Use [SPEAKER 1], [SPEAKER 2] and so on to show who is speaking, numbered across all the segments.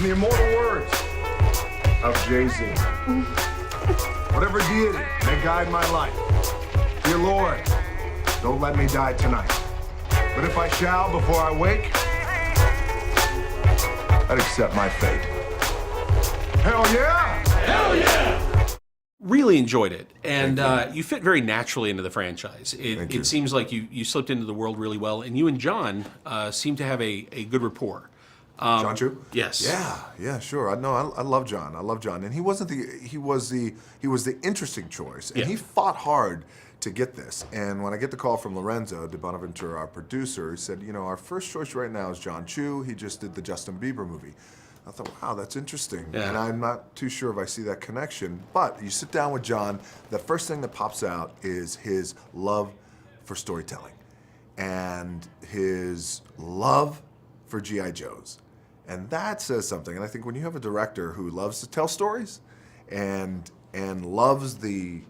[SPEAKER 1] the immortal words of Jay-Z. Whatever deity may guide my life, dear Lord, don't let me die tonight. But if I shall before I wake, I'd accept my fate. Hell yeah!
[SPEAKER 2] Hell yeah!
[SPEAKER 3] Really enjoyed it, and you fit very naturally into the franchise. It seems like you slipped into the world really well, and you and John seem to have a good rapport.
[SPEAKER 1] John Chu?
[SPEAKER 3] Yes.
[SPEAKER 1] Yeah, sure. I love John. I love John, and he was the interesting choice, and he fought hard to get this. And when I get the call from Lorenzo de Bonaventura, our producer, he said, you know, our first choice right now is John Chu. He just did the Justin Bieber movie. I thought, wow, that's interesting.
[SPEAKER 3] Yeah.
[SPEAKER 1] And I'm not too sure if I see that connection. But you sit down with John, the first thing that pops out is his love for storytelling and his love for G.I. Joes. And that says something. And I think when you have a director who loves to tell stories and loves the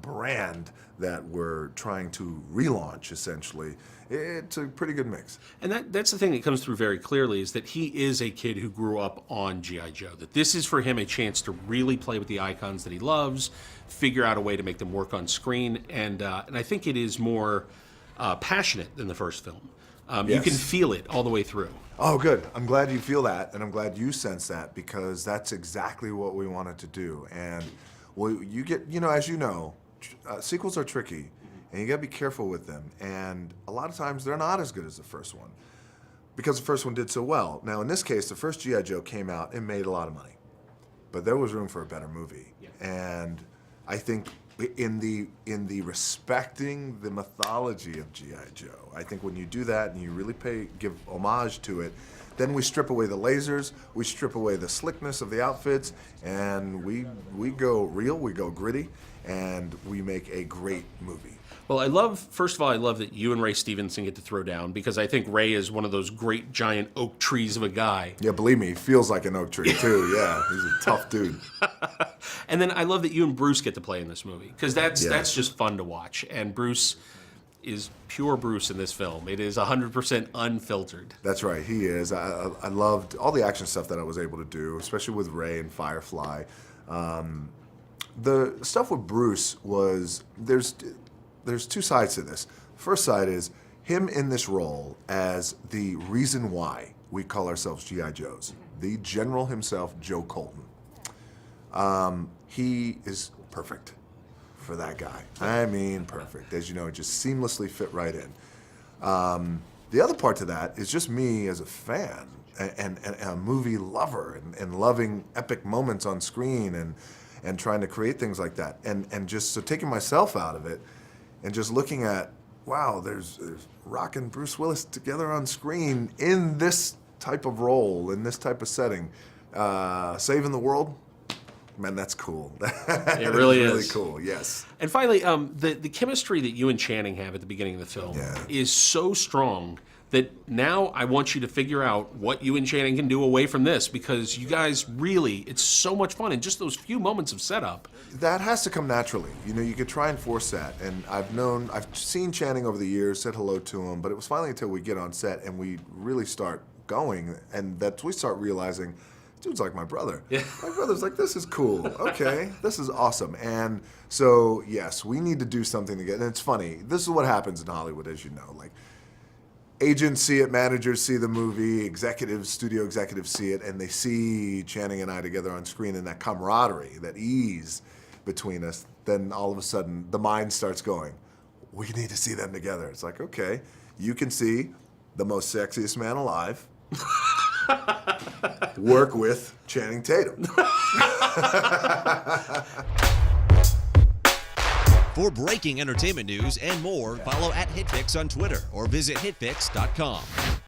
[SPEAKER 1] brand that we're trying to relaunch, essentially, it's a pretty good mix.
[SPEAKER 3] And that's the thing that comes through very clearly, is that he is a kid who grew up on G.I. Joe. That this is for him a chance to really play with the icons that he loves, figure out a way to make them work on screen, and I think it is more passionate than the first film. You can feel it all the way through.
[SPEAKER 1] Oh, good. I'm glad you feel that, and I'm glad you sense that, because that's exactly what we wanted to do. And well, you get, you know, as you know, sequels are tricky, and you gotta be careful with them. And a lot of times they're not as good as the first one, because the first one did so well. Now, in this case, the first G.I. Joe came out and made a lot of money, but there was room for a better movie. Yeah. And I think in the respecting the mythology of G.I. Joe, I think when you do that and you really give homage to it, then we strip away the lasers, we strip away the slickness of the outfits, and we go real, we go gritty, and we make a great movie.
[SPEAKER 3] Well, first of all, I love that you and Ray Stevenson get to throw down, because I think Ray is one of those great giant oak trees of a guy.
[SPEAKER 1] Yeah, believe me, he feels like an oak tree too. Yeah, he's a tough dude.
[SPEAKER 3] And then I love that you and Bruce get to play in this movie, because that's just fun to watch. And Bruce is pure Bruce in this film. It is 100% unfiltered.
[SPEAKER 1] That's right, he is. I loved all the action stuff that I was able to do, especially with Ray and Firefly. The stuff with Bruce was, there's two sides to this. First side is him in this role as the reason why we call ourselves G.I. Joes. The general himself, Joe Colton. He is perfect for that guy. I mean, perfect. As you know, it just seamlessly fit right in. The other part to that is just me as a fan and a movie lover and loving epic moments on screen and trying to create things like that. And just so taking myself out of it and just looking at, wow, there's Rock and Bruce Willis together on screen in this type of role, in this type of setting, saving the world. Man, that's cool.
[SPEAKER 3] It really is.
[SPEAKER 1] Really cool, yes.
[SPEAKER 3] And finally, the chemistry that you and Channing have at the beginning of the film is so strong that now I want you to figure out what you and Channing can do away from this, because you guys really, it's so much fun in just those few moments of setup.
[SPEAKER 1] That has to come naturally. You know, you could try and force that. And I've seen Channing over the years, said hello to him, but it was finally until we get on set and we really start going, and we start realizing, dude's like my brother. Yeah. My brother's like, this is cool. Okay, this is awesome. And so, yes, we need to do something together. And it's funny, this is what happens in Hollywood, as you know. Like, agents see it, managers see the movie, executives, studio executives see it, and they see Channing and I together on screen, and that camaraderie, that ease between us, then all of a sudden the mind starts going, we need to see them together. It's like, okay, you can see the most sexiest man alive work with Channing Tatum.
[SPEAKER 2] For breaking entertainment news and more, follow @HitFix on Twitter or visit hitfix.com.